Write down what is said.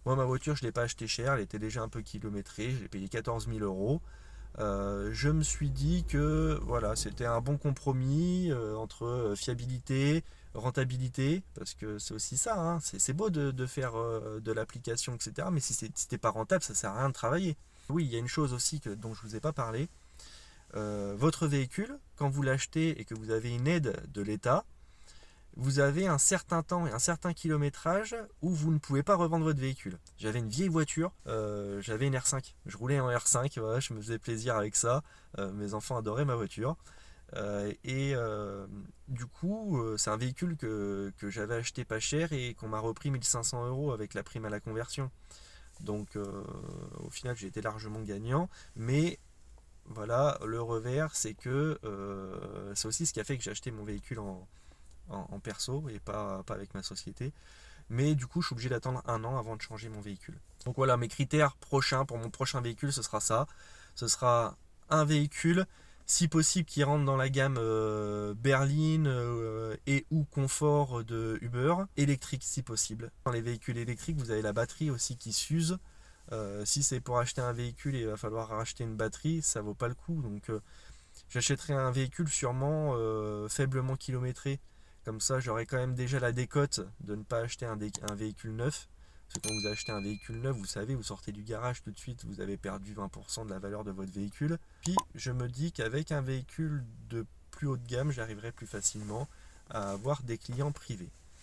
Moi, ma voiture, je ne l'ai pas achetée cher, elle était déjà un peu kilométrée, je l'ai payé 14 000 euros. Je me suis dit que voilà, c'était un bon compromis entre fiabilité, rentabilité, parce que c'est aussi ça, hein, c'est beau de faire de l'application, etc. Mais si t'es pas rentable, ça sert à rien de travailler. Oui, il y a une chose aussi dont je vous ai pas parlé. Votre véhicule, quand vous l'achetez et que vous avez une aide de l'État, vous avez un certain temps et un certain kilométrage où vous ne pouvez pas revendre votre véhicule. J'avais une vieille voiture, j'avais une R5. Je roulais en R5, voilà, je me faisais plaisir avec ça. Mes enfants adoraient ma voiture. Du coup, c'est un véhicule que j'avais acheté pas cher et qu'on m'a repris 1500 euros avec la prime à la conversion. Donc au final, j'ai été largement gagnant. Mais voilà, le revers, c'est que c'est aussi ce qui a fait que j'ai acheté mon véhicule en perso et pas avec ma société. Mais du coup, je suis obligé d'attendre un an avant de changer mon véhicule. Donc voilà, mes critères prochains pour mon prochain véhicule, ce sera ça. Ce sera un véhicule, si possible, qui rentre dans la gamme berline et ou confort de Uber, électrique si possible. Dans les véhicules électriques, vous avez la batterie aussi qui s'use. Si c'est pour acheter un véhicule et il va falloir racheter une batterie, ça vaut pas le coup. Donc j'achèterai un véhicule sûrement faiblement kilométré. Comme ça, j'aurai quand même déjà la décote de ne pas acheter un véhicule neuf. Parce que quand vous achetez un véhicule neuf, vous savez, vous sortez du garage tout de suite, vous avez perdu 20% de la valeur de votre véhicule. Puis, je me dis qu'avec un véhicule de plus haut de gamme, j'arriverai plus facilement à avoir des clients privés.